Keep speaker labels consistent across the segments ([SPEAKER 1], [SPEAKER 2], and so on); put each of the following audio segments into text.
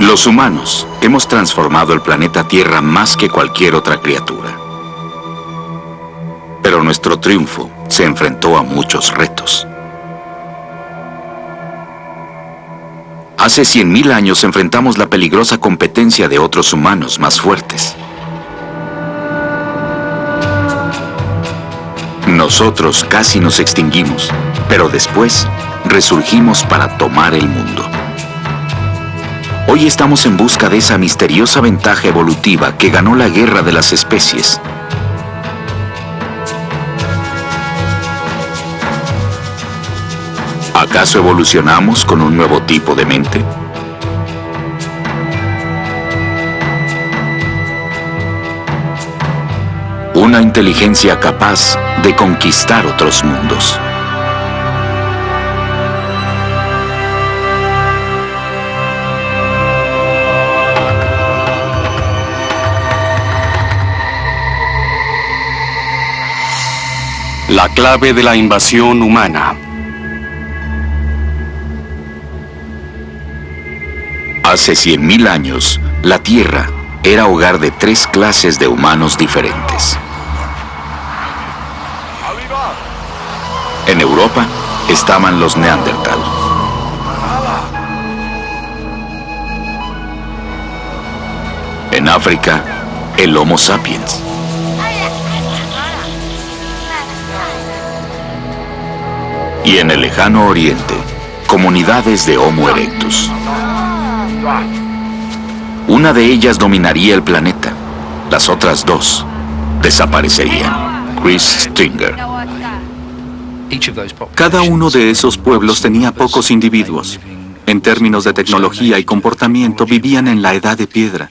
[SPEAKER 1] Los humanos hemos transformado el planeta Tierra más que cualquier otra criatura. Pero nuestro triunfo se enfrentó a muchos retos. Hace 100.000 años enfrentamos la peligrosa competencia de otros humanos más fuertes. Nosotros casi nos extinguimos, pero después resurgimos para tomar el mundo. Hoy estamos en busca de esa misteriosa ventaja evolutiva que ganó la guerra de las especies. ¿Acaso evolucionamos con un nuevo tipo de mente? Una inteligencia capaz de conquistar otros mundos.
[SPEAKER 2] La clave de la invasión humana.
[SPEAKER 1] Hace 100.000 años, la Tierra era hogar de 3 clases de humanos diferentes. En Europa estaban los Neandertal. En África, el Homo sapiens. Y en el lejano Oriente, comunidades de Homo erectus. Una de ellas dominaría el planeta. Las otras 2 desaparecerían. Chris Stringer.
[SPEAKER 3] Cada uno de esos pueblos tenía pocos individuos. En términos de tecnología y comportamiento, vivían en la edad de piedra.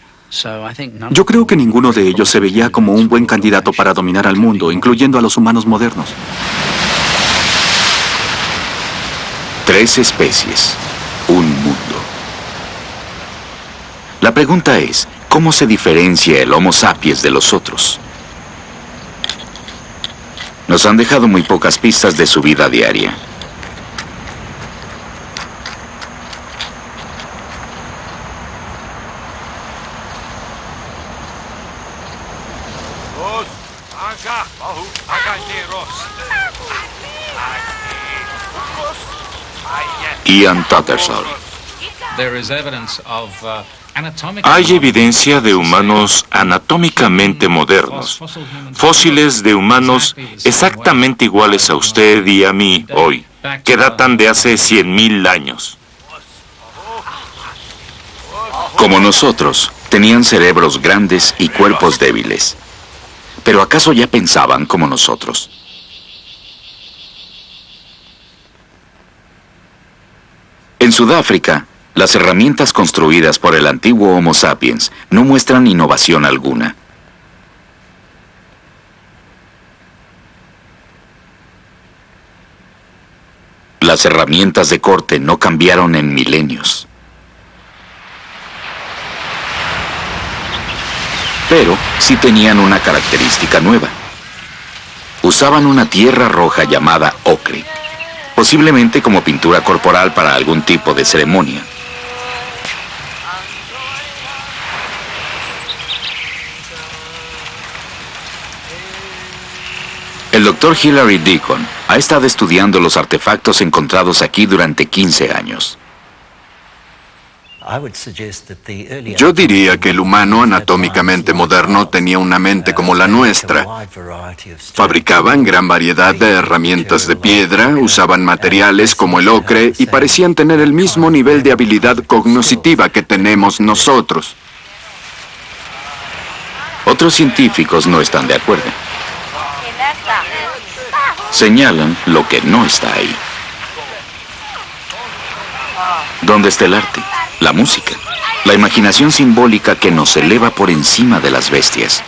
[SPEAKER 3] Yo creo que ninguno de ellos se veía como un buen candidato para dominar al mundo, incluyendo a los humanos modernos.
[SPEAKER 1] 3 especies, un mundo. La pregunta es, ¿cómo se diferencia el Homo sapiens de los otros? Nos han dejado muy pocas pistas de su vida diaria. Ian Tattersall.
[SPEAKER 4] Hay evidencia de humanos anatómicamente modernos, fósiles de humanos exactamente iguales a usted y a mí hoy, que datan de hace 100.000 años.
[SPEAKER 1] Como nosotros, tenían cerebros grandes y cuerpos débiles. ¿Pero acaso ya pensaban como nosotros? En Sudáfrica, las herramientas construidas por el antiguo Homo sapiens no muestran innovación alguna. Las herramientas de corte no cambiaron en milenios. Pero sí tenían una característica nueva. Usaban una tierra roja llamada ocre, posiblemente como pintura corporal para algún tipo de ceremonia. El Dr. Hilary Deacon ha estado estudiando los artefactos encontrados aquí durante 15 años.
[SPEAKER 2] Yo diría que el humano anatómicamente moderno tenía una mente como la nuestra. Fabricaban gran variedad de herramientas de piedra, usaban materiales como el ocre y parecían tener el mismo nivel de habilidad cognoscitiva que tenemos nosotros.
[SPEAKER 1] Otros científicos no están de acuerdo. Señalan lo que no está ahí. ¿Dónde está el arte? La música, la imaginación simbólica que nos eleva por encima de las bestias.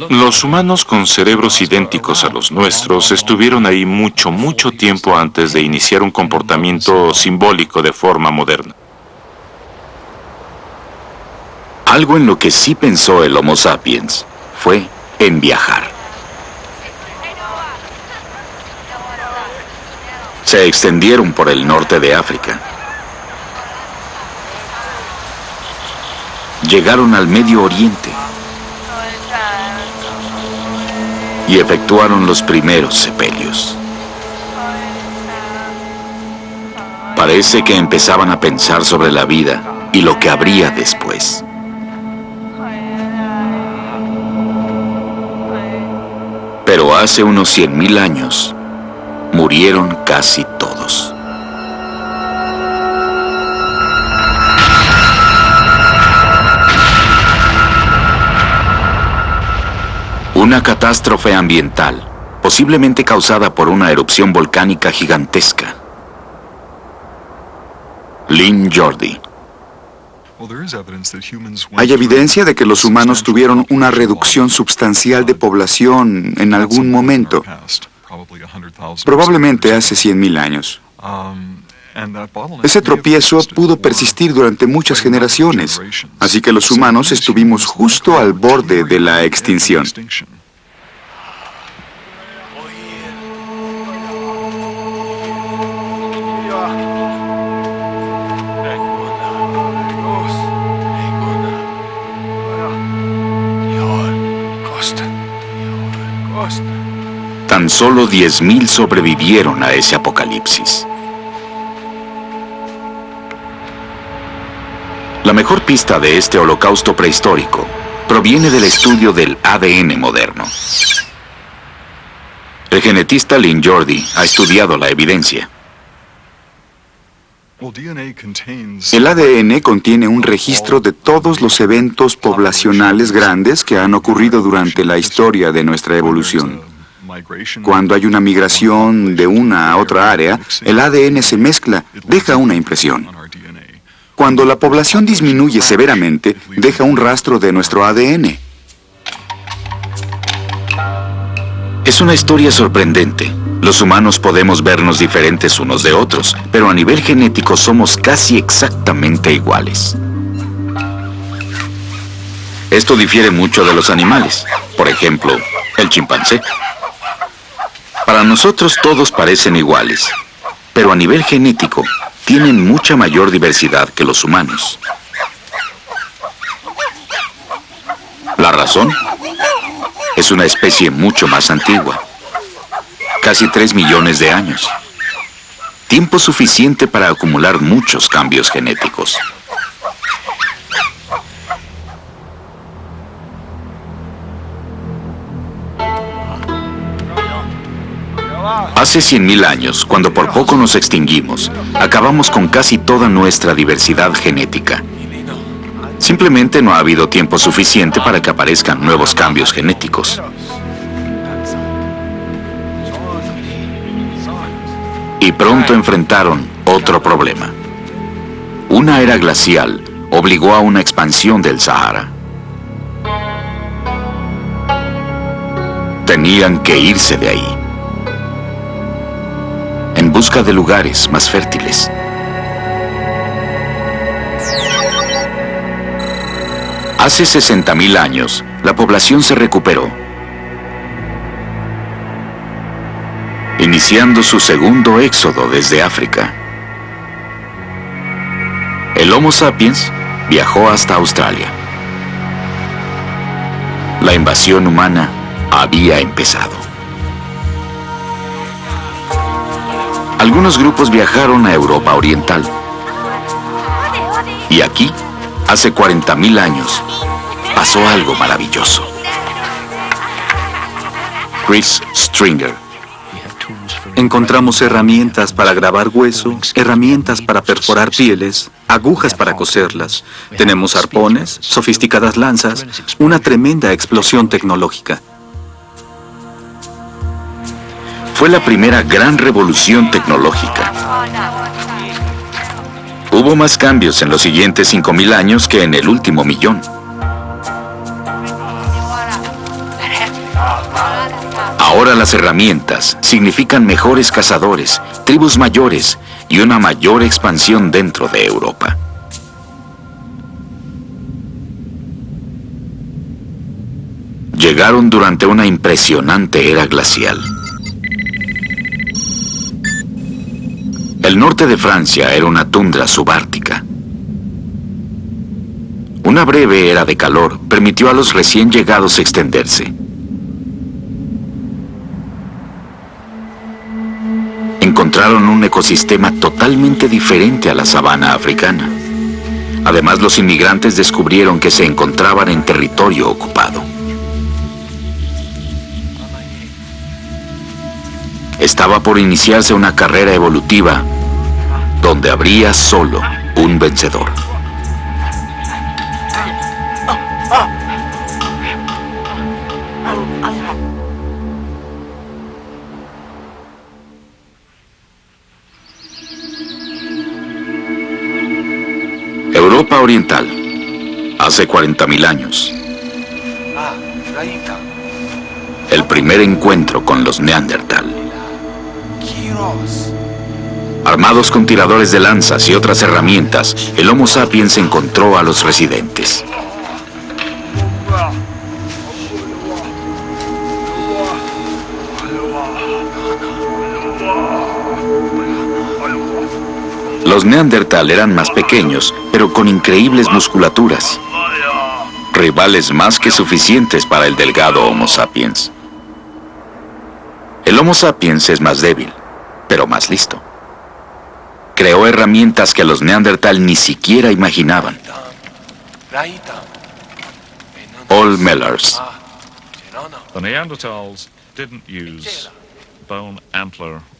[SPEAKER 4] Los humanos con cerebros idénticos a los nuestros estuvieron ahí mucho tiempo antes de iniciar un comportamiento simbólico de forma moderna.
[SPEAKER 1] Algo en lo que sí pensó el Homo sapiens fue en viajar. Se extendieron por el norte de África. Llegaron al Medio Oriente y efectuaron los primeros sepelios. Parece que empezaban a pensar sobre la vida y lo que habría después. Pero hace unos 100.000 años, murieron casi todos. Una catástrofe ambiental, posiblemente causada por una erupción volcánica gigantesca. Lynn Jordi.
[SPEAKER 5] Hay evidencia de que los humanos tuvieron una reducción sustancial de población en algún momento, probablemente hace 100.000 años. Ese tropiezo pudo persistir durante muchas generaciones, así que los humanos estuvimos justo al borde de la extinción.
[SPEAKER 1] Tan solo 10.000 sobrevivieron a ese apocalipsis. La mejor pista de este holocausto prehistórico proviene del estudio del ADN moderno. El genetista Lynn Jordi ha estudiado la evidencia.
[SPEAKER 5] El ADN contiene un registro de todos los eventos poblacionales grandes que han ocurrido durante la historia de nuestra evolución. Cuando hay una migración de una a otra área, el ADN se mezcla, deja una impresión. Cuando la población disminuye severamente, deja un rastro de nuestro ADN.
[SPEAKER 1] Es una historia sorprendente. Los humanos podemos vernos diferentes unos de otros, pero a nivel genético somos casi exactamente iguales. Esto difiere mucho de los animales. Por ejemplo, el chimpancé. Para nosotros todos parecen iguales, pero a nivel genético tienen mucha mayor diversidad que los humanos. ¿La razón? Es una especie mucho más antigua. Casi 3 millones de años. Tiempo suficiente para acumular muchos cambios genéticos. Hace 100.000 años, cuando por poco nos extinguimos, acabamos con casi toda nuestra diversidad genética. Simplemente no ha habido tiempo suficiente para que aparezcan nuevos cambios genéticos. Y pronto enfrentaron otro problema. Una era glacial obligó a una expansión del Sahara. Tenían que irse de ahí, en busca de lugares más fértiles. Hace 60.000 años, la población se recuperó, iniciando su segundo éxodo desde África. El Homo sapiens viajó hasta Australia. La invasión humana había empezado. Algunos grupos viajaron a Europa Oriental. Y aquí, hace 40.000 años, pasó algo maravilloso. Chris Stringer.
[SPEAKER 3] Encontramos herramientas para grabar hueso, herramientas para perforar pieles, agujas para coserlas. Tenemos arpones, sofisticadas lanzas, una tremenda explosión tecnológica.
[SPEAKER 1] Fue la primera gran revolución tecnológica. Hubo más cambios en los siguientes 5.000 años que en el último millón. Ahora las herramientas significan mejores cazadores, tribus mayores y una mayor expansión dentro de Europa. Llegaron durante una impresionante era glacial. El norte de Francia era una tundra subártica. Una breve era de calor permitió a los recién llegados extenderse. Encontraron un ecosistema totalmente diferente a la sabana africana. Además, los inmigrantes descubrieron que se encontraban en territorio ocupado. Estaba por iniciarse una carrera evolutiva donde habría solo un vencedor. Europa Oriental, hace 40.000 años. El primer encuentro con los Neandertal. Armados con tiradores de lanzas y otras herramientas, el Homo sapiens encontró a los residentes. Los Neandertal eran más pequeños, pero con increíbles musculaturas. Rivales más que suficientes para el delgado Homo sapiens. El Homo sapiens es más débil, pero más listo. Creó herramientas que los Neandertal ni siquiera imaginaban. All Mellers.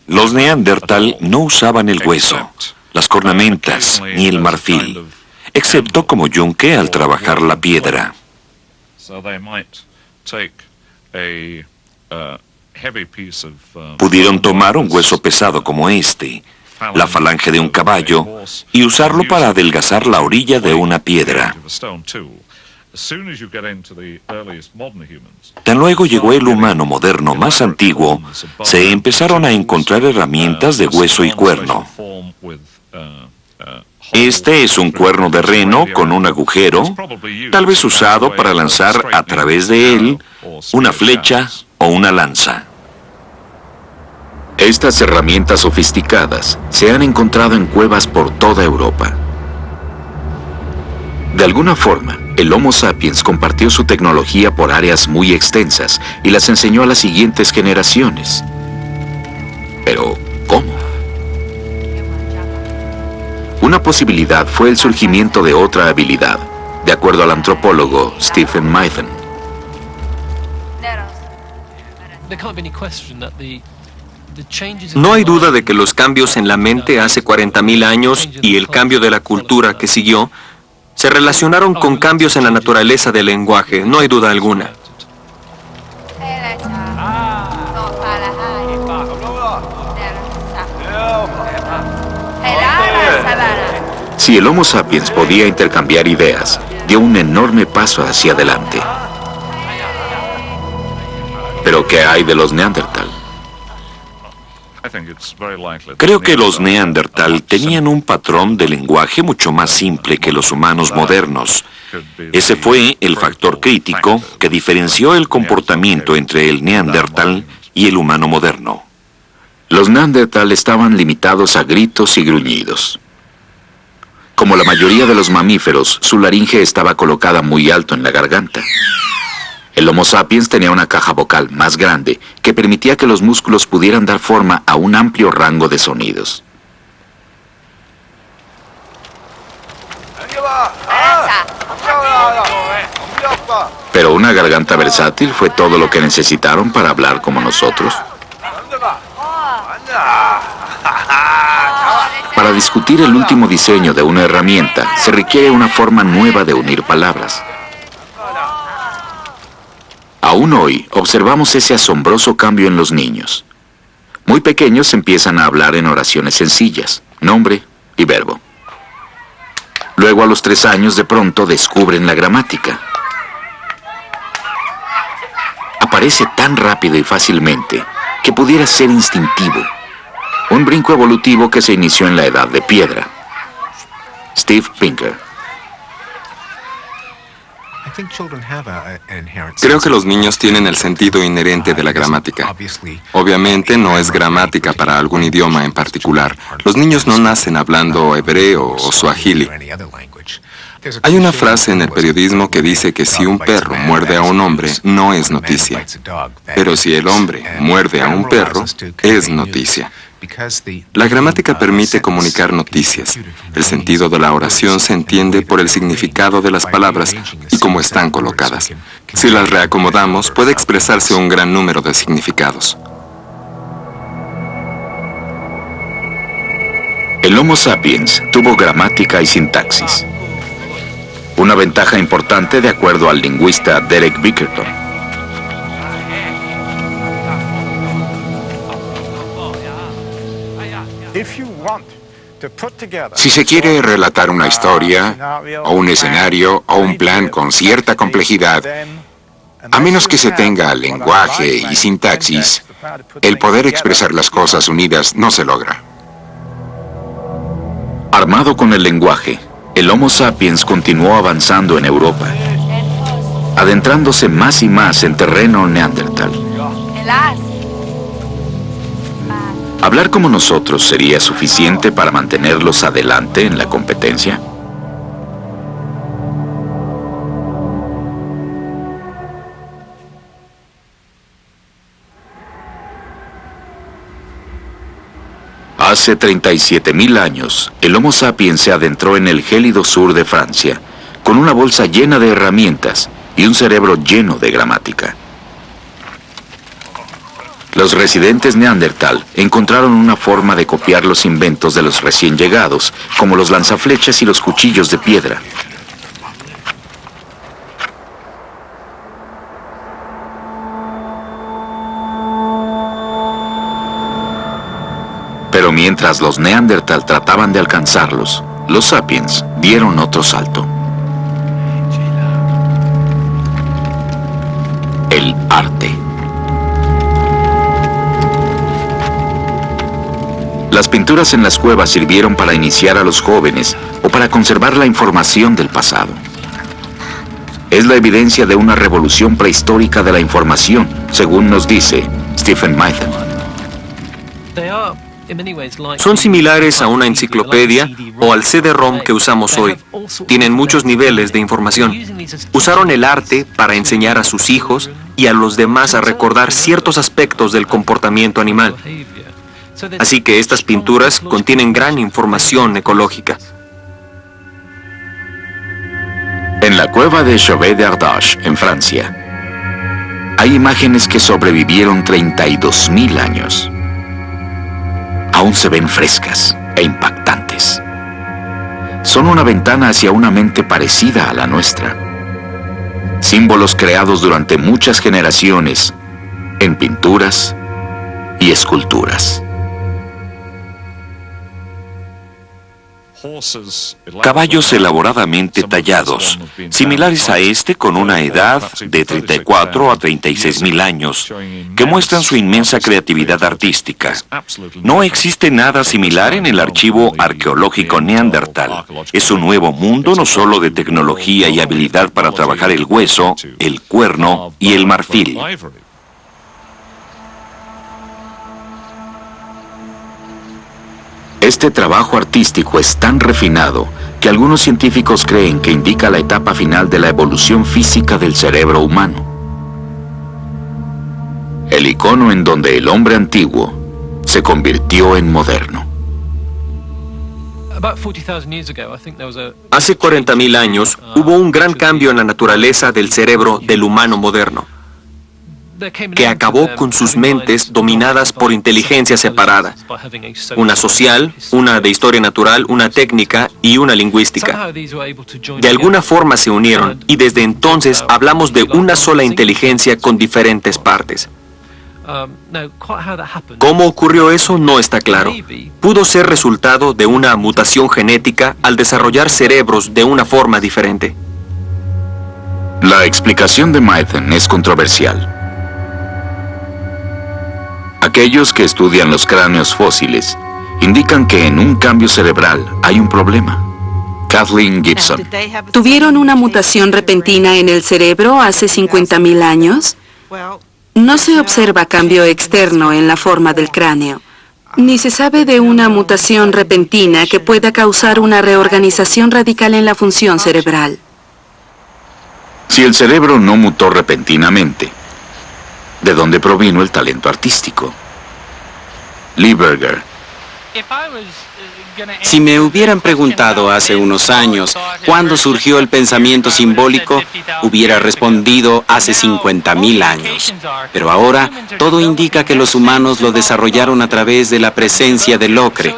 [SPEAKER 6] Los Neandertal no usaban el hueso, las cornamentas ni el marfil, excepto como yunque al trabajar la piedra. Pudieron tomar un hueso pesado como este, la falange de un caballo, y usarlo para adelgazar la orilla de una piedra. Tan luego llegó el humano moderno más antiguo, se empezaron a encontrar herramientas de hueso y cuerno. Este es un cuerno de reno con un agujero, tal vez usado para lanzar a través de él una flecha o una lanza.
[SPEAKER 1] Estas herramientas sofisticadas se han encontrado en cuevas por toda Europa. De alguna forma, el Homo sapiens compartió su tecnología por áreas muy extensas y las enseñó a las siguientes generaciones. Pero, ¿cómo? Una posibilidad fue el surgimiento de otra habilidad, de acuerdo al antropólogo Stephen Mythen.
[SPEAKER 7] No hay duda de que los cambios en la mente hace 40.000 años y el cambio de la cultura que siguió se relacionaron con cambios en la naturaleza del lenguaje, no hay duda alguna.
[SPEAKER 1] Si el Homo sapiens podía intercambiar ideas, dio un enorme paso hacia adelante. ¿Pero qué hay de los Neandertal?
[SPEAKER 6] Creo que los Neandertal tenían un patrón de lenguaje mucho más simple que los humanos modernos. Ese fue el factor crítico que diferenció el comportamiento entre el Neandertal y el humano moderno.
[SPEAKER 1] Los Neandertal estaban limitados a gritos y gruñidos. Como la mayoría de los mamíferos, su laringe estaba colocada muy alto en la garganta. El Homo sapiens tenía una caja vocal más grande que permitía que los músculos pudieran dar forma a un amplio rango de sonidos. Pero una garganta versátil fue todo lo que necesitaron para hablar como nosotros. Para discutir el último diseño de una herramienta, se requiere una forma nueva de unir palabras. Aún hoy, observamos ese asombroso cambio en los niños. Muy pequeños empiezan a hablar en oraciones sencillas, nombre y verbo. Luego, a los 3 años, de pronto descubren la gramática. Aparece tan rápido y fácilmente que pudiera ser instintivo. Un brinco evolutivo que se inició en la edad de piedra. Steve Pinker.
[SPEAKER 8] Creo que los niños tienen el sentido inherente de la gramática. Obviamente no es gramática para algún idioma en particular. Los niños no nacen hablando hebreo o suajili. Hay una frase en el periodismo que dice que si un perro muerde a un hombre, no es noticia. Pero si el hombre muerde a un perro, es noticia. La gramática permite comunicar noticias. El sentido de la oración se entiende por el significado de las palabras y cómo están colocadas. Si las reacomodamos, puede expresarse un gran número de significados.
[SPEAKER 1] El Homo sapiens tuvo gramática y sintaxis. Una ventaja importante de acuerdo al lingüista Derek Bickerton.
[SPEAKER 9] Si se quiere relatar una historia, o un escenario, o un plan con cierta complejidad, a menos que se tenga lenguaje y sintaxis, el poder expresar las cosas unidas no se logra.
[SPEAKER 1] Armado con el lenguaje, el Homo sapiens continuó avanzando en Europa, adentrándose más y más en terreno neandertal. ¿Hablar como nosotros sería suficiente para mantenerlos adelante en la competencia? Hace 37.000 años, el Homo sapiens se adentró en el gélido sur de Francia, con una bolsa llena de herramientas y un cerebro lleno de gramática. Los residentes neandertal encontraron una forma de copiar los inventos de los recién llegados, como los lanzaflechas y los cuchillos de piedra. Pero mientras los neandertal trataban de alcanzarlos, los sapiens dieron otro salto. El arte. Las pinturas en las cuevas sirvieron para iniciar a los jóvenes o para conservar la información del pasado. Es la evidencia de una revolución prehistórica de la información, según nos dice Stephen Mythen.
[SPEAKER 7] Son similares a una enciclopedia o al CD-ROM que usamos hoy. Tienen muchos niveles de información. Usaron el arte para enseñar a sus hijos y a los demás a recordar ciertos aspectos del comportamiento animal. Así que estas pinturas contienen gran información ecológica.
[SPEAKER 1] En la cueva de Chauvet d'Ardoche, en Francia, hay imágenes que sobrevivieron 32.000 años. Aún se ven frescas e impactantes. Son una ventana hacia una mente parecida a la nuestra. Símbolos creados durante muchas generaciones en pinturas y esculturas.
[SPEAKER 6] Caballos elaboradamente tallados, similares a este con una edad de 34 a 36.000 años, que muestran su inmensa creatividad artística. No existe nada similar en el archivo arqueológico neandertal. Es un nuevo mundo no solo de tecnología y habilidad para trabajar el hueso, el cuerno y el marfil.
[SPEAKER 1] Este trabajo artístico es tan refinado que algunos científicos creen que indica la etapa final de la evolución física del cerebro humano. El icono en donde el hombre antiguo se convirtió en moderno.
[SPEAKER 7] Hace 40.000 años hubo un gran cambio en la naturaleza del cerebro del humano moderno, que acabó con sus mentes dominadas por inteligencia separada, una social, una de historia natural, una técnica y una lingüística. De alguna forma se unieron y desde entonces hablamos de una sola inteligencia con diferentes partes. ¿Cómo ocurrió eso? No está claro. Pudo ser resultado de una mutación genética al desarrollar cerebros de una forma diferente.
[SPEAKER 1] La explicación de Mythen es controversial. Aquellos que estudian los cráneos fósiles indican que en un cambio cerebral hay un problema. Kathleen Gibson.
[SPEAKER 10] ¿Tuvieron una mutación repentina en el cerebro hace 50.000 años? No se observa cambio externo en la forma del cráneo, ni se sabe de una mutación repentina que pueda causar una reorganización radical en la función cerebral.
[SPEAKER 1] Si el cerebro no mutó repentinamente, ¿de dónde provino el talento artístico? Lee Berger.
[SPEAKER 11] Si me hubieran preguntado hace unos años cuándo surgió el pensamiento simbólico, hubiera respondido hace 50.000 años. Pero ahora todo indica que los humanos lo desarrollaron a través de la presencia del ocre.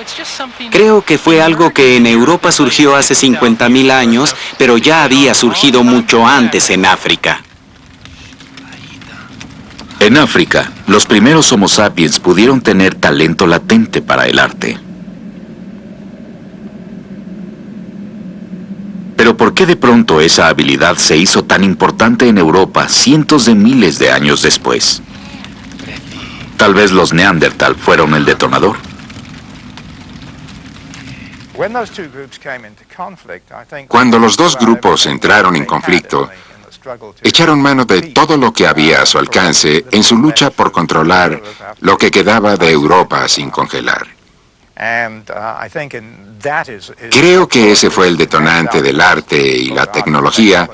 [SPEAKER 11] Creo que fue algo que en Europa surgió hace 50.000 años, pero ya había surgido mucho antes en África.
[SPEAKER 1] En África, los primeros Homo sapiens pudieron tener talento latente para el arte. Pero ¿por qué de pronto esa habilidad se hizo tan importante en Europa cientos de miles de años después? Tal vez los Neandertal fueron el detonador.
[SPEAKER 9] Cuando los dos grupos entraron en conflicto, echaron mano de todo lo que había a su alcance en su lucha por controlar lo que quedaba de Europa sin congelar. Creo que ese fue el detonante del arte y la tecnología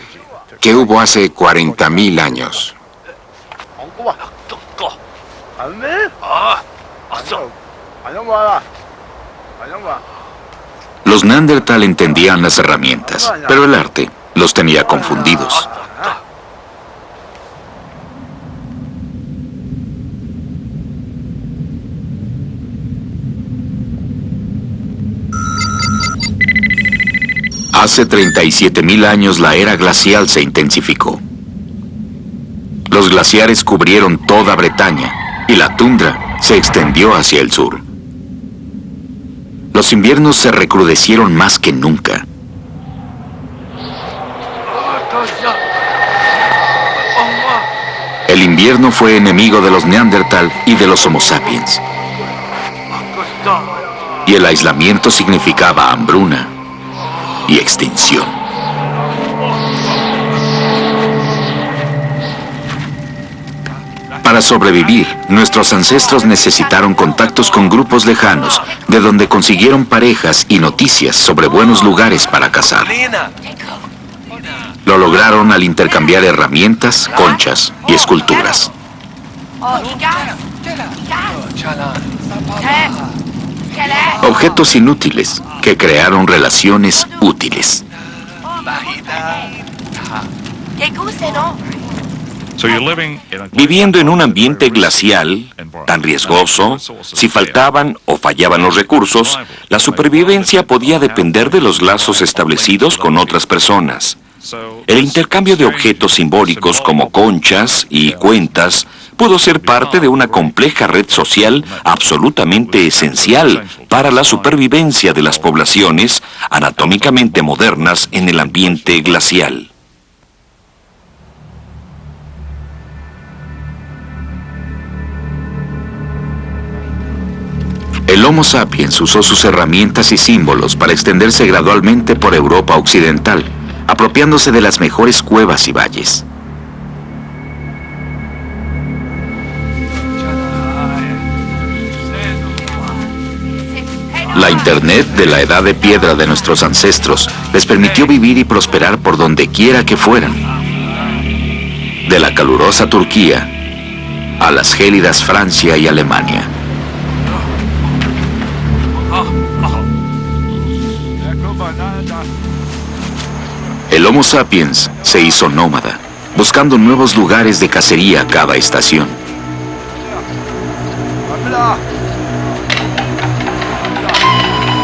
[SPEAKER 9] que hubo hace 40.000 años.
[SPEAKER 1] Los Neandertal entendían las herramientas, pero el arte los tenía confundidos. Hace 37.000 años la era glacial se intensificó. Los glaciares cubrieron toda Bretaña y la tundra se extendió hacia el sur. Los inviernos se recrudecieron más que nunca. El invierno fue enemigo de los Neandertal y de los Homo sapiens. Y el aislamiento significaba hambruna y extinción. Para sobrevivir, nuestros ancestros necesitaron contactos con grupos lejanos, de donde consiguieron parejas y noticias sobre buenos lugares para cazar. Lo lograron al intercambiar herramientas, conchas y esculturas. Objetos inútiles que crearon relaciones útiles.
[SPEAKER 6] Viviendo en un ambiente glacial, tan riesgoso, si faltaban o fallaban los recursos, la supervivencia podía depender de los lazos establecidos con otras personas. El intercambio de objetos simbólicos como conchas y cuentas pudo ser parte de una compleja red social absolutamente esencial para la supervivencia de las poblaciones anatómicamente modernas en el ambiente glacial.
[SPEAKER 1] El Homo sapiens usó sus herramientas y símbolos para extenderse gradualmente por Europa occidental, apropiándose de las mejores cuevas y valles. La Internet de la edad de piedra de nuestros ancestros les permitió vivir y prosperar por donde quiera que fueran. De la calurosa Turquía a las gélidas Francia y Alemania. El Homo sapiens se hizo nómada, buscando nuevos lugares de cacería a cada estación.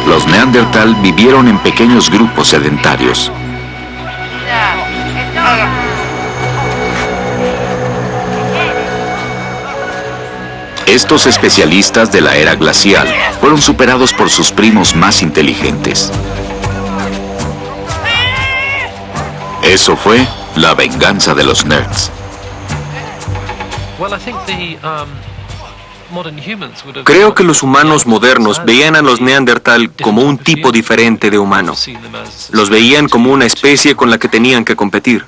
[SPEAKER 1] Los Neandertal vivieron en pequeños grupos sedentarios. Estos especialistas de la era glacial fueron superados por sus primos más inteligentes. Eso fue la venganza de los nerds.
[SPEAKER 7] Creo que los humanos modernos veían a los Neandertal como un tipo diferente de humano. Los veían como una especie con la que tenían que competir.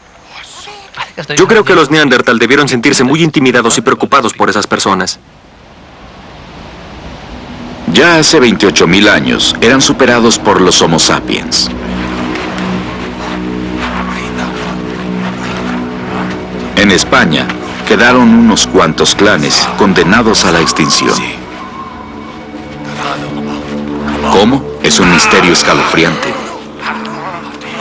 [SPEAKER 7] Yo creo que los Neandertal debieron sentirse muy intimidados y preocupados por esas personas.
[SPEAKER 1] Ya hace 28.000 años eran superados por los Homo sapiens. En España quedaron unos cuantos clanes condenados a la extinción. ¿Cómo? Es un misterio escalofriante.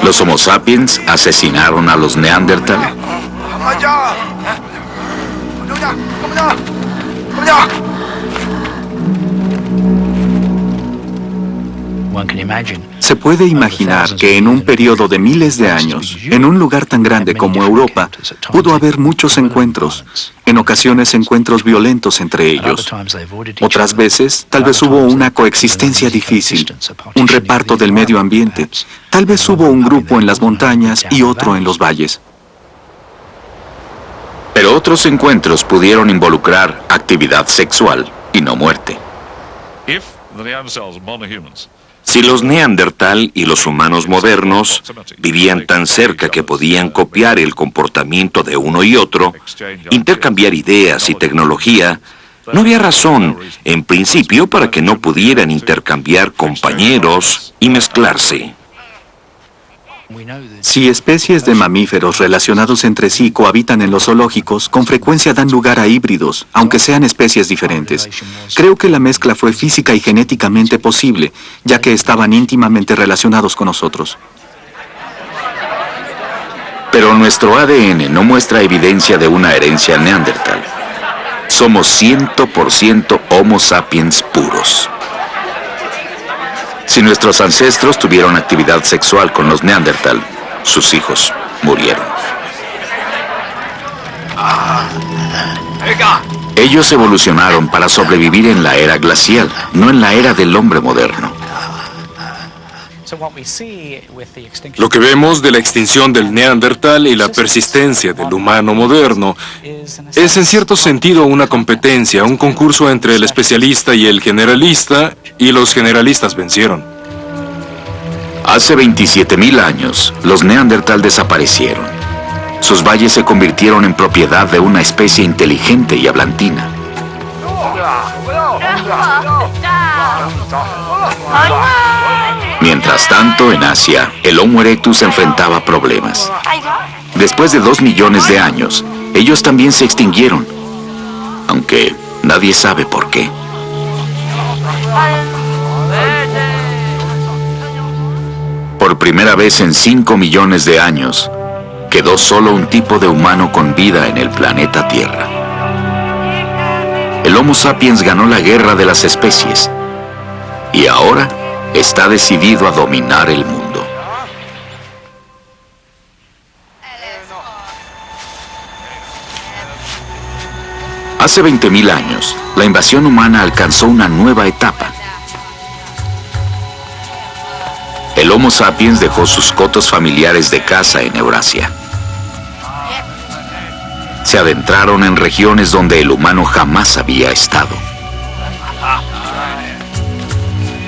[SPEAKER 1] ¿Los Homo sapiens asesinaron a los Neandertal?
[SPEAKER 3] Se puede imaginar que en un periodo de miles de años, en un lugar tan grande como Europa, pudo haber muchos encuentros, en ocasiones encuentros violentos entre ellos. Otras veces, tal vez hubo una coexistencia difícil, un reparto del medio ambiente. Tal vez hubo un grupo en las montañas y otro en los valles.
[SPEAKER 1] Pero otros encuentros pudieron involucrar actividad sexual y no muerte.
[SPEAKER 6] Si los Neandertal y los humanos modernos vivían tan cerca que podían copiar el comportamiento de uno y otro, intercambiar ideas y tecnología, no había razón, en principio, para que no pudieran intercambiar compañeros y mezclarse.
[SPEAKER 3] Si especies de mamíferos relacionados entre sí cohabitan en los zoológicos, con frecuencia dan lugar a híbridos, aunque sean especies diferentes. Creo que la mezcla fue física y genéticamente posible, ya que estaban íntimamente relacionados con nosotros.
[SPEAKER 1] Pero nuestro ADN no muestra evidencia de una herencia neandertal. Somos 100% Homo sapiens puros. Si nuestros ancestros tuvieron actividad sexual con los Neandertal, sus hijos murieron. Ellos evolucionaron para sobrevivir en la era glacial, no en la era del hombre moderno.
[SPEAKER 12] Lo que vemos de la extinción del Neandertal y la persistencia del humano moderno es en cierto sentido una competencia, un concurso entre el especialista y el generalista, y los generalistas vencieron.
[SPEAKER 1] Hace 27.000 años, los Neandertal desaparecieron. Sus valles se convirtieron en propiedad de una especie inteligente y hablantina. Mientras tanto, en Asia, el Homo erectus enfrentaba problemas. Después de 2 millones de años, ellos también se extinguieron, aunque nadie sabe por qué. Por primera vez en 5 millones de años, quedó solo un tipo de humano con vida en el planeta Tierra. El Homo sapiens ganó la guerra de las especies y ahora está decidido a dominar el mundo. Hace 20.000 años, la invasión humana alcanzó una nueva etapa. El Homo sapiens dejó sus cotos familiares de caza en Eurasia. Se adentraron en regiones donde el humano jamás había estado.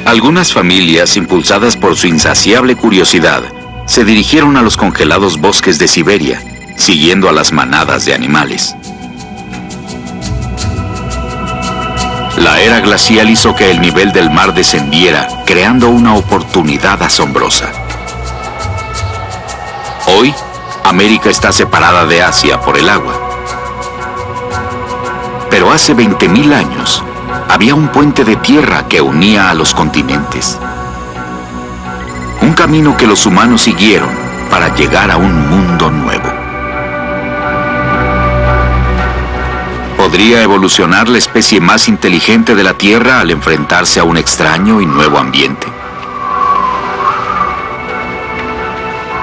[SPEAKER 1] Algunas familias, impulsadas por su insaciable curiosidad, se dirigieron a los congelados bosques de Siberia, siguiendo a las manadas de animales. La era glacial hizo que el nivel del mar descendiera, creando una oportunidad asombrosa. Hoy, América está separada de Asia por el agua. Pero hace 20.000 años, había un puente de tierra que unía a los continentes. Un camino que los humanos siguieron para llegar a un mundo nuevo. ¿Podría evolucionar la especie más inteligente de la Tierra al enfrentarse a un extraño y nuevo ambiente?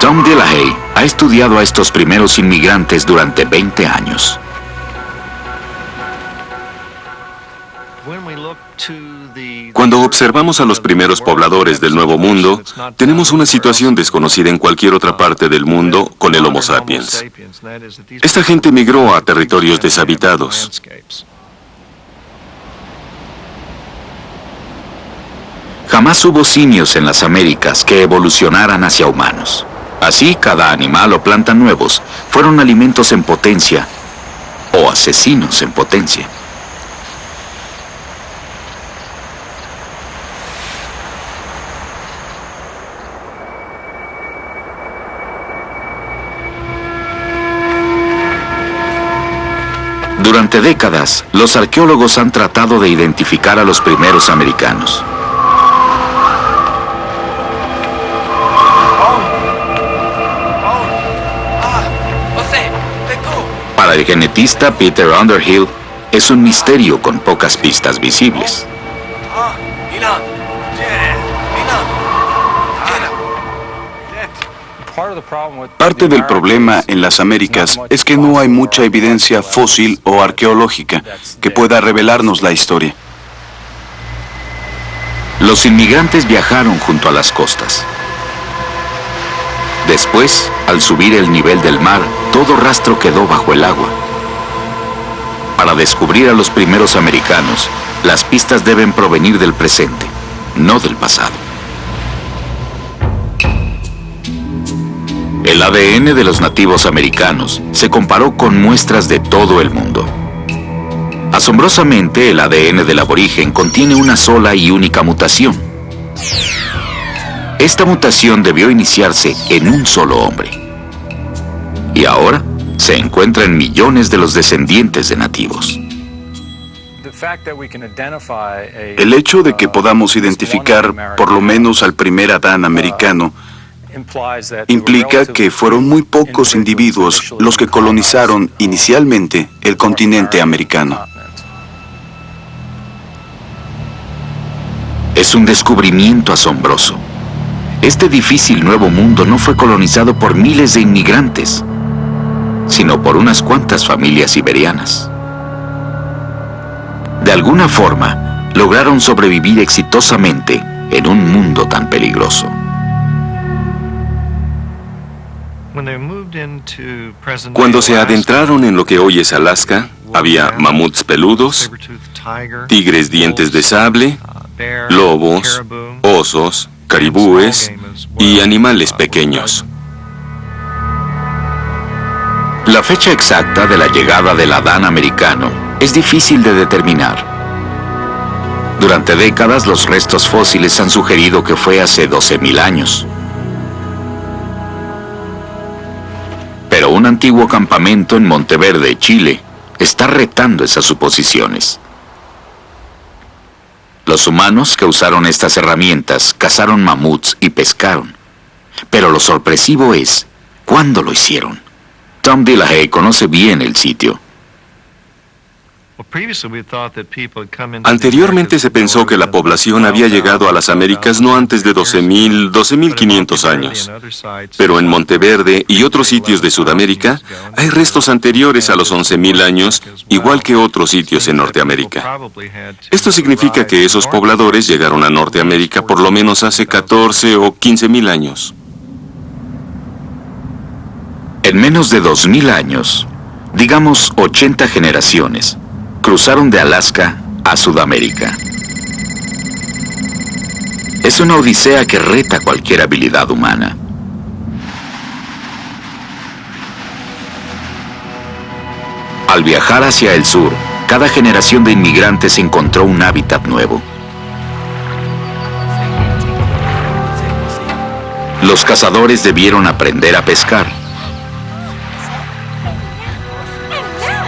[SPEAKER 1] Tom Delahaye ha estudiado a estos primeros inmigrantes durante 20 años.
[SPEAKER 13] Cuando observamos a los primeros pobladores del Nuevo Mundo, tenemos una situación desconocida en cualquier otra parte del mundo con el Homo sapiens. Esta gente migró a territorios deshabitados.
[SPEAKER 1] Jamás hubo simios en las Américas que evolucionaran hacia humanos. Así, cada animal o planta nuevos fueron alimentos en potencia o asesinos en potencia. Durante décadas, los arqueólogos han tratado de identificar a los primeros americanos. Para el genetista Peter Underhill, es un misterio con pocas pistas visibles.
[SPEAKER 5] Parte del problema en las Américas es que no hay mucha evidencia fósil o arqueológica que pueda revelarnos la historia.
[SPEAKER 1] Los inmigrantes viajaron junto a las costas. Después, al subir el nivel del mar, todo rastro quedó bajo el agua. Para descubrir a los primeros americanos, las pistas deben provenir del presente, no del pasado. El ADN de los nativos americanos se comparó con muestras de todo el mundo. Asombrosamente, el ADN del aborigen contiene una sola y única mutación. Esta mutación debió iniciarse en un solo hombre. Y ahora se encuentra en millones de los descendientes de nativos.
[SPEAKER 5] El hecho de que podamos identificar por lo menos al primer Adán americano implica que fueron muy pocos individuos los que colonizaron inicialmente el continente americano.
[SPEAKER 1] Es un descubrimiento asombroso. Este difícil nuevo mundo no fue colonizado por miles de inmigrantes, sino por unas cuantas familias siberianas. De alguna forma, lograron sobrevivir exitosamente en un mundo tan peligroso.
[SPEAKER 13] Cuando se adentraron en lo que hoy es Alaska, había mamuts peludos, tigres dientes de sable, lobos, osos, caribúes y animales pequeños.
[SPEAKER 1] La fecha exacta de la llegada del Adán americano es difícil de determinar. Durante décadas, los restos fósiles han sugerido que fue hace 12.000 años. Pero un antiguo campamento en Monteverde, Chile, está retando esas suposiciones. Los humanos que usaron estas herramientas cazaron mamuts y pescaron. Pero lo sorpresivo es, ¿cuándo lo hicieron? Tom Dillahey conoce bien el sitio.
[SPEAKER 13] Anteriormente se pensó que la población había llegado a las Américas no antes de 12.500 años. Pero en Monteverde y otros sitios de Sudamérica hay restos anteriores a los 11.000 años, igual que otros sitios en Norteamérica. Esto significa que esos pobladores llegaron a Norteamérica por lo menos hace 14 o 15.000 años.
[SPEAKER 1] En menos de 2.000 años, digamos 80 generaciones, cruzaron de Alaska a Sudamérica. Es una odisea que reta cualquier habilidad humana. Al viajar hacia el sur, cada generación de inmigrantes encontró un hábitat nuevo. Los cazadores debieron aprender a pescar.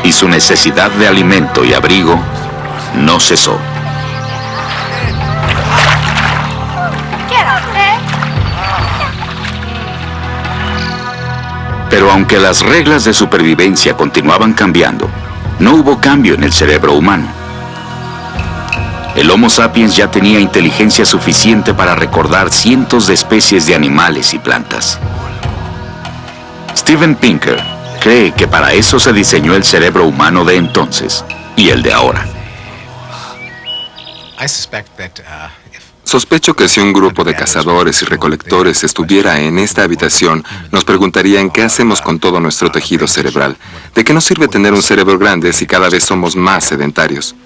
[SPEAKER 1] Y su necesidad de alimento y abrigo no cesó. Pero aunque las reglas de supervivencia continuaban cambiando, no hubo cambio en el cerebro humano. El Homo sapiens ya tenía inteligencia suficiente para recordar cientos de especies de animales y plantas. Steven Pinker cree que para eso se diseñó el cerebro humano de entonces y el de ahora.
[SPEAKER 8] Sospecho que si un grupo de cazadores y recolectores estuviera en esta habitación, nos preguntarían qué hacemos con todo nuestro tejido cerebral. ¿De qué nos sirve tener un cerebro grande si cada vez somos más sedentarios?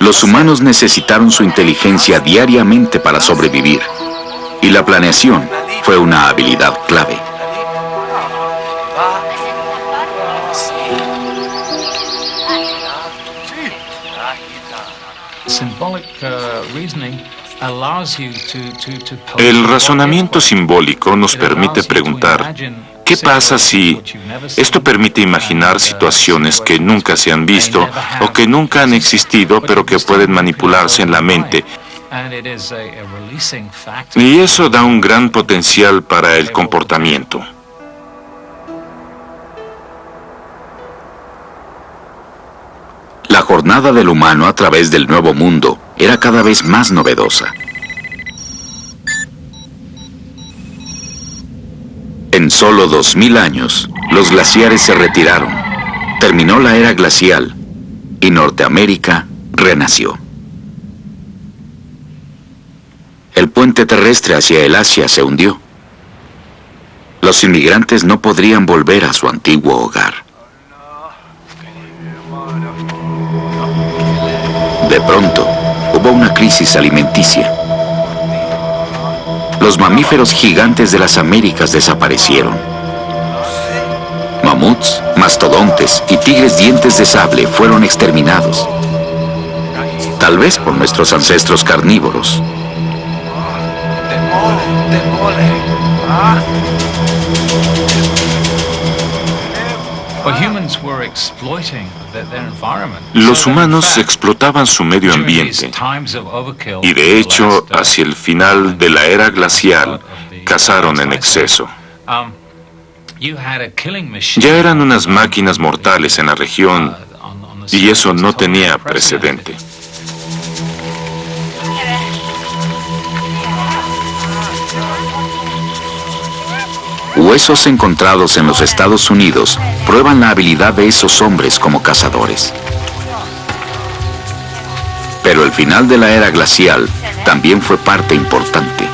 [SPEAKER 1] Los humanos necesitaron su inteligencia diariamente para sobrevivir, y la planeación fue una habilidad clave.
[SPEAKER 4] El razonamiento simbólico nos permite preguntar, ¿qué pasa si esto permite imaginar situaciones que nunca se han visto o que nunca han existido pero que pueden manipularse en la mente? Y eso da un gran potencial para el comportamiento.
[SPEAKER 1] La jornada del humano a través del nuevo mundo era cada vez más novedosa. En solo 2000 años, los glaciares se retiraron, terminó la era glacial y Norteamérica renació. El puente terrestre hacia el Asia se hundió. Los inmigrantes no podrían volver a su antiguo hogar. De pronto, hubo una crisis alimenticia. Los mamíferos gigantes de las Américas desaparecieron. Mamuts, mastodontes y tigres dientes de sable fueron exterminados. Tal vez por nuestros ancestros carnívoros.
[SPEAKER 4] Los humanos explotaban su medio ambiente y de hecho, hacia el final de la era glacial, cazaron en exceso. Ya eran unas máquinas mortales en la región y eso no tenía precedente.
[SPEAKER 1] Huesos encontrados en los Estados Unidos prueban la habilidad de esos hombres como cazadores. Pero el final de la era glacial también fue parte importante.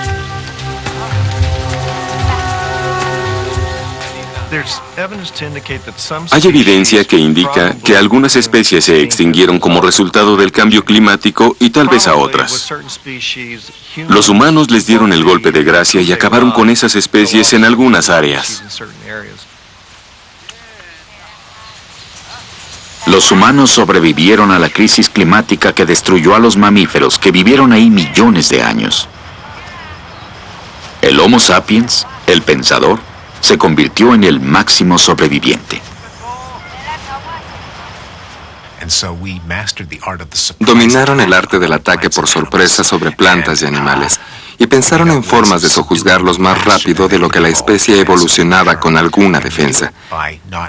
[SPEAKER 13] Hay evidencia que indica que algunas especies se extinguieron como resultado del cambio climático y tal vez a otras. Los humanos les dieron el golpe de gracia y acabaron con esas especies en algunas áreas.
[SPEAKER 1] Los humanos sobrevivieron a la crisis climática que destruyó a los mamíferos que vivieron ahí millones de años. El Homo sapiens, el pensador, se convirtió en el máximo sobreviviente.
[SPEAKER 8] Dominaron el arte del ataque por sorpresa sobre plantas y animales, y pensaron en formas de sojuzgarlos más rápido de lo que la especie evolucionaba con alguna defensa.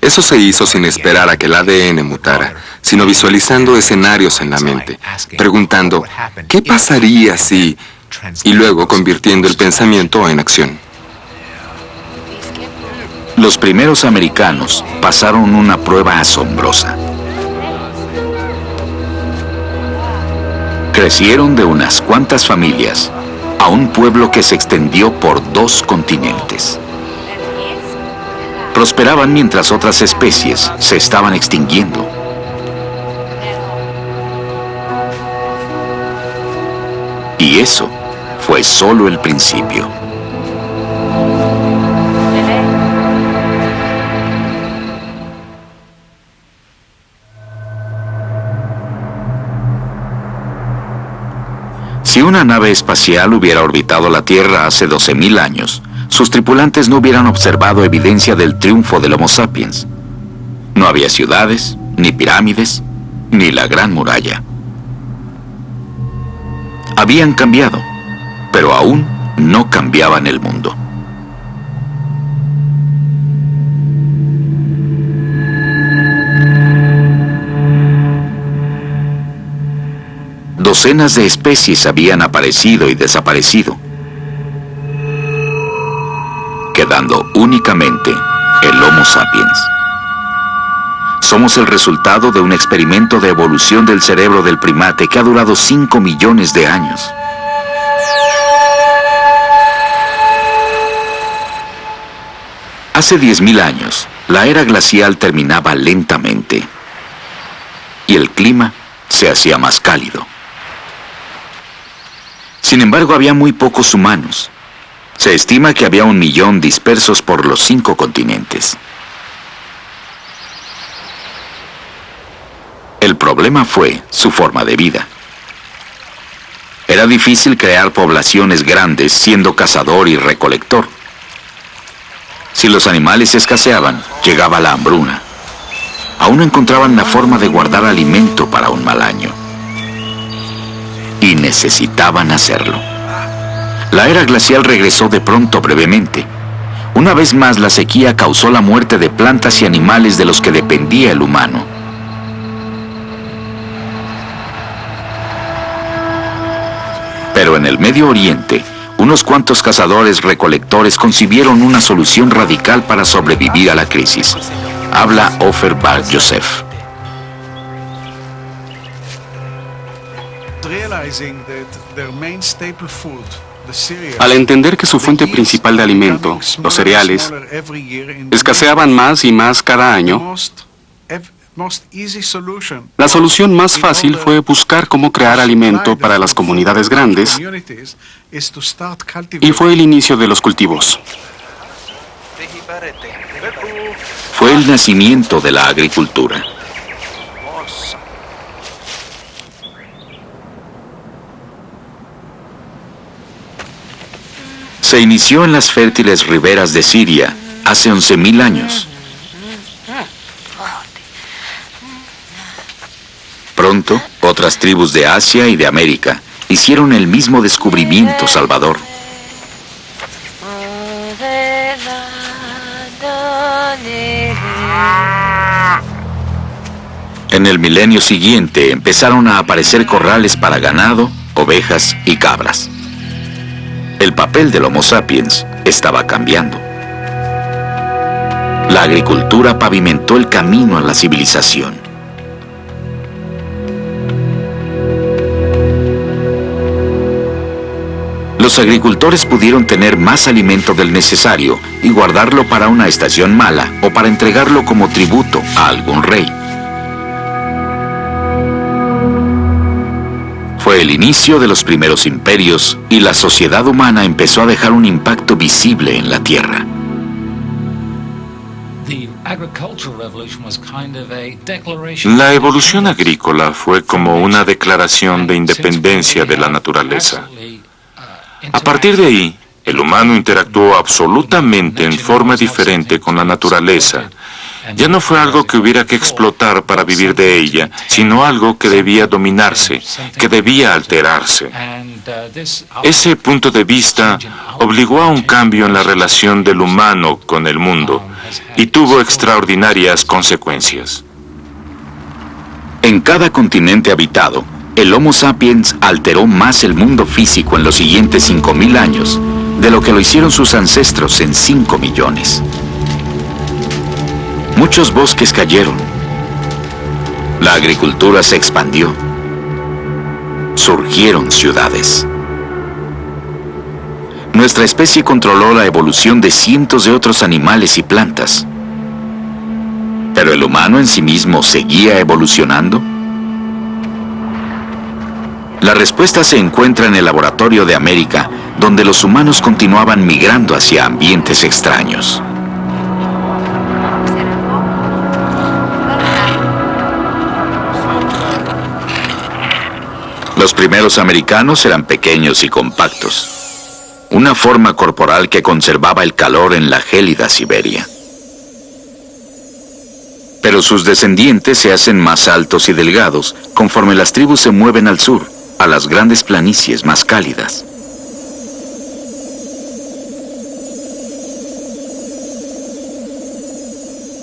[SPEAKER 8] Eso se hizo sin esperar a que el ADN mutara, sino visualizando escenarios en la mente, preguntando, ¿qué pasaría si...? Y luego convirtiendo el pensamiento en acción.
[SPEAKER 1] Los primeros americanos pasaron una prueba asombrosa. Crecieron de unas cuantas familias a un pueblo que se extendió por 2 continentes. Prosperaban mientras otras especies se estaban extinguiendo. Y eso fue solo el principio. Si una nave espacial hubiera orbitado la Tierra hace 12.000 años, sus tripulantes no hubieran observado evidencia del triunfo del Homo sapiens. No había ciudades, ni pirámides, ni la Gran Muralla. Habían cambiado, pero aún no cambiaban el mundo. Docenas de especies habían aparecido y desaparecido, quedando únicamente el Homo sapiens. Somos el resultado de un experimento de evolución del cerebro del primate que ha durado 5 millones de años. Hace 10.000 años, la era glacial terminaba lentamente y el clima se hacía más cálido. Sin embargo, había muy pocos humanos. Se estima que había 1 millón dispersos por los 5 continentes. El problema fue su forma de vida. Era difícil crear poblaciones grandes siendo cazador y recolector. Si los animales escaseaban, llegaba la hambruna. Aún no encontraban la forma de guardar alimento para un mal año. Y necesitaban hacerlo. La era glacial regresó de pronto brevemente. Una vez más, la sequía causó la muerte de plantas y animales de los que dependía el humano. Pero en el Medio Oriente, unos cuantos cazadores-recolectores concibieron una solución radical para sobrevivir a la crisis. Habla Ofer Bar Yosef.
[SPEAKER 14] Al entender que su fuente principal de alimento, los cereales, escaseaban más y más cada año, la solución más fácil fue buscar cómo crear alimento para las comunidades grandes, y fue el inicio de los cultivos.
[SPEAKER 1] Fue el nacimiento de la agricultura. Se inició en las fértiles riberas de Siria hace 11.000 años. Pronto, otras tribus de Asia y de América hicieron el mismo descubrimiento salvador. En el milenio siguiente empezaron a aparecer corrales para ganado, ovejas y cabras. El papel del Homo sapiens estaba cambiando. La agricultura pavimentó el camino a la civilización. Los agricultores pudieron tener más alimento del necesario y guardarlo para una estación mala o para entregarlo como tributo a algún rey. Fue el inicio de los primeros imperios y la sociedad humana empezó a dejar un impacto visible en la tierra.
[SPEAKER 4] La evolución agrícola fue como una declaración de independencia de la naturaleza. A partir de ahí, el humano interactuó absolutamente en forma diferente con la naturaleza. Ya no fue algo que hubiera que explotar para vivir de ella, sino algo que debía dominarse, que debía alterarse. Ese punto de vista obligó a un cambio en la relación del humano con el mundo y tuvo extraordinarias consecuencias.
[SPEAKER 1] En cada continente habitado, el Homo sapiens alteró más el mundo físico en los siguientes 5.000 años de lo que lo hicieron sus ancestros en 5 millones. Muchos bosques cayeron. La agricultura se expandió. Surgieron ciudades. Nuestra especie controló la evolución de cientos de otros animales y plantas. ¿Pero el humano en sí mismo seguía evolucionando? La respuesta se encuentra en el laboratorio de América, donde los humanos continuaban migrando hacia ambientes extraños. Los primeros americanos eran pequeños y compactos, una forma corporal que conservaba el calor en la gélida Siberia. Pero sus descendientes se hacen más altos y delgados conforme las tribus se mueven al sur, a las grandes planicies más cálidas.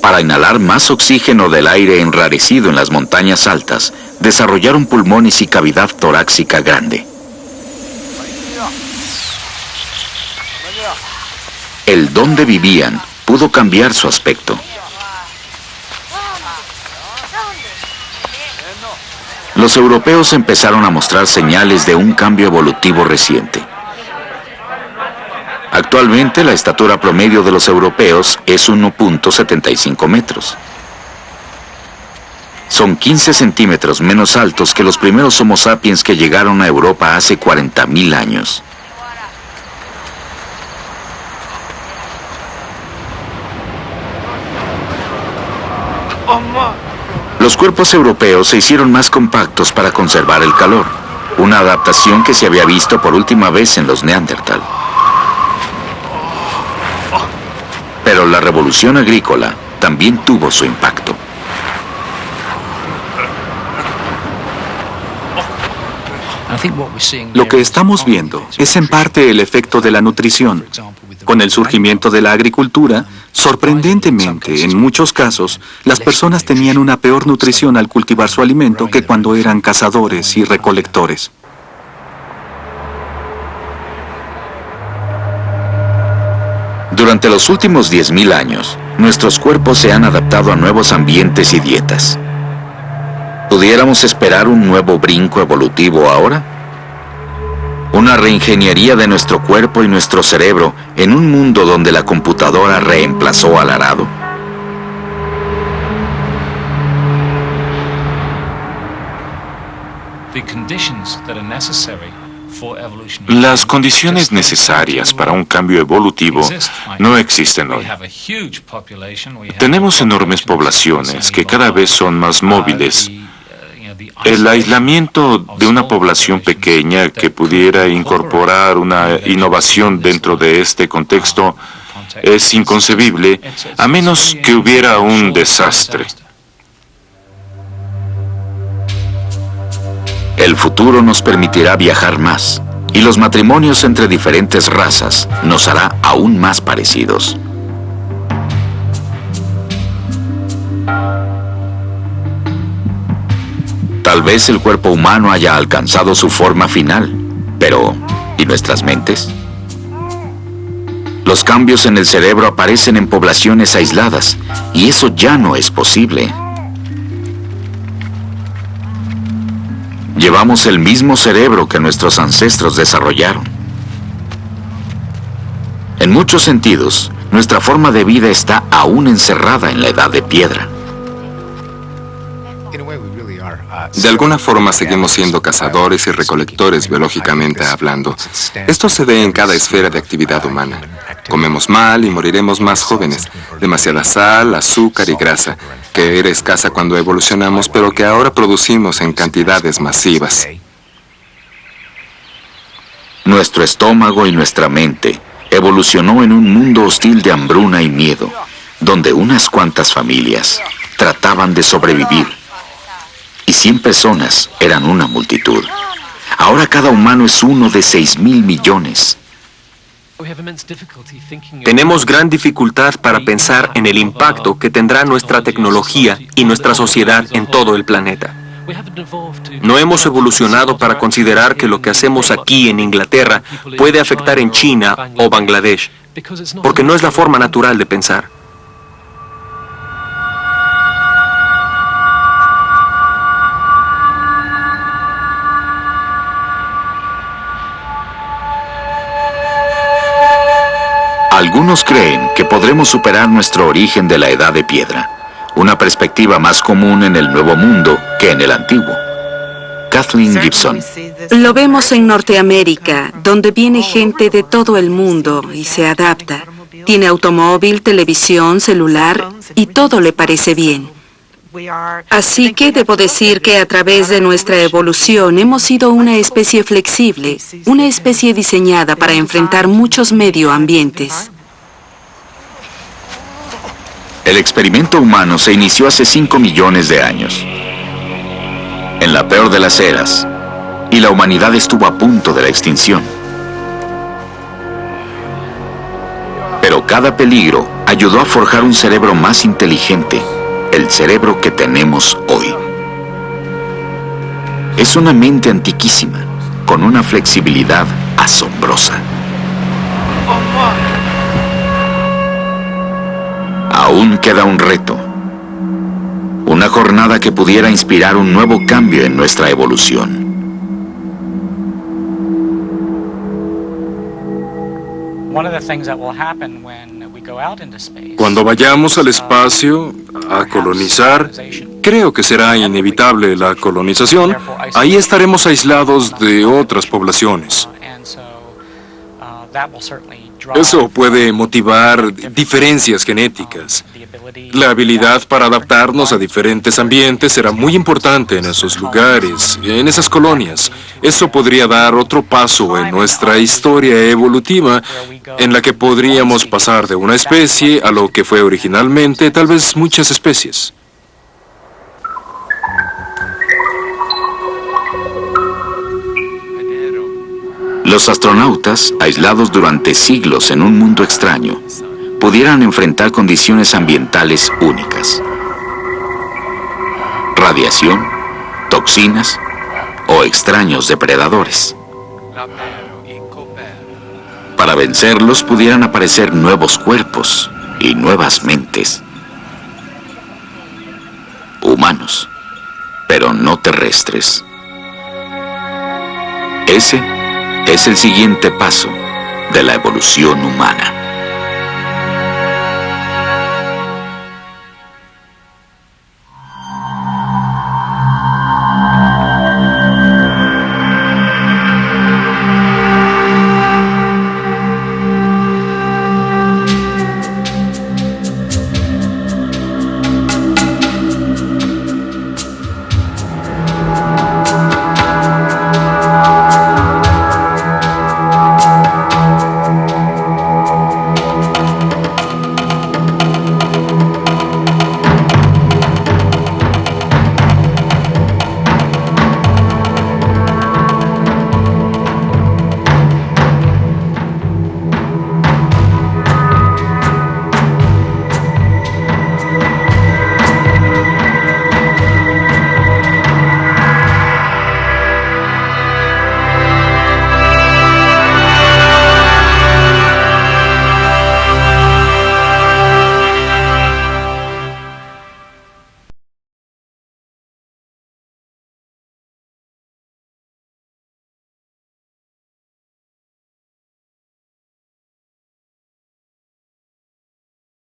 [SPEAKER 1] Para inhalar más oxígeno del aire enrarecido en las montañas altas, desarrollaron pulmones y cavidad torácica grande. El donde vivían pudo cambiar su aspecto. Los europeos empezaron a mostrar señales de un cambio evolutivo reciente. Actualmente la estatura promedio de los europeos es 1.75 metros. son 15 centímetros menos altos que los primeros Homo sapiens que llegaron a Europa hace 40.000 años. Los cuerpos europeos se hicieron más compactos para conservar el calor, una adaptación que se había visto por última vez en los Neandertal. Pero la revolución agrícola también tuvo su impacto.
[SPEAKER 3] Lo que estamos viendo es en parte el efecto de la nutrición. Con el surgimiento de la agricultura, sorprendentemente, en muchos casos, las personas tenían una peor nutrición al cultivar su alimento que cuando eran cazadores y recolectores.
[SPEAKER 1] Durante los últimos 10.000 años, nuestros cuerpos se han adaptado a nuevos ambientes y dietas. ¿Pudiéramos esperar un nuevo brinco evolutivo ahora? Una reingeniería de nuestro cuerpo y nuestro cerebro en un mundo donde la computadora reemplazó al arado.
[SPEAKER 4] Las condiciones necesarias para un cambio evolutivo no existen hoy. Tenemos enormes poblaciones que cada vez son más móviles. El aislamiento de una población pequeña que pudiera incorporar una innovación dentro de este contexto es inconcebible, a menos que hubiera un desastre.
[SPEAKER 1] El futuro nos permitirá viajar más, y los matrimonios entre diferentes razas nos hará aún más parecidos. Tal vez el cuerpo humano haya alcanzado su forma final, pero ¿y nuestras mentes? Los cambios en el cerebro aparecen en poblaciones aisladas, y eso ya no es posible. Llevamos el mismo cerebro que nuestros ancestros desarrollaron. En muchos sentidos, nuestra forma de vida está aún encerrada en la edad de piedra.
[SPEAKER 8] De alguna forma seguimos siendo cazadores y recolectores biológicamente hablando. Esto se ve en cada esfera de actividad humana. Comemos mal y moriremos más jóvenes. Demasiada sal, azúcar y grasa, que era escasa cuando evolucionamos, pero que ahora producimos en cantidades masivas.
[SPEAKER 1] Nuestro estómago y nuestra mente evolucionó en un mundo hostil de hambruna y miedo, donde unas cuantas familias trataban de sobrevivir. Y 100 personas eran una multitud. Ahora cada humano es uno de 6.000 millones.
[SPEAKER 7] Tenemos gran dificultad para pensar en el impacto que tendrá nuestra tecnología y nuestra sociedad en todo el planeta. No hemos evolucionado para considerar que lo que hacemos aquí en Inglaterra puede afectar en China o Bangladesh, porque no es la forma natural de pensar.
[SPEAKER 1] Algunos creen que podremos superar nuestro origen de la edad de piedra, una perspectiva más común en el Nuevo Mundo que en el Antiguo. Kathleen Gibson.
[SPEAKER 10] Lo vemos en Norteamérica, donde viene gente de todo el mundo y se adapta. Tiene automóvil, televisión, celular y todo le parece bien. Así que debo decir que a través de nuestra evolución hemos sido una especie flexible, una especie diseñada para enfrentar muchos medioambientes.
[SPEAKER 1] El experimento humano se inició hace 5 millones de años, en la peor de las eras, y la humanidad estuvo a punto de la extinción. Pero cada peligro ayudó a forjar un cerebro más inteligente, el cerebro que tenemos hoy. Es una mente antiquísima, con una flexibilidad asombrosa. Aún queda un reto, una jornada que pudiera inspirar un nuevo cambio en nuestra evolución.
[SPEAKER 12] Cuando vayamos al espacio a colonizar, creo que será inevitable la colonización. Ahí estaremos aislados de otras poblaciones. Eso puede motivar diferencias genéticas. La habilidad para adaptarnos a diferentes ambientes será muy importante en esos lugares, en esas colonias. Eso podría dar otro paso en nuestra historia evolutiva, en la que podríamos pasar de una especie a lo que fue originalmente tal vez muchas especies.
[SPEAKER 1] Los astronautas, aislados durante siglos en un mundo extraño, pudieran enfrentar condiciones ambientales únicas. Radiación, toxinas o extraños depredadores. Para vencerlos pudieran aparecer nuevos cuerpos y nuevas mentes. Humanos, pero no terrestres. Ese es el siguiente paso de la evolución humana.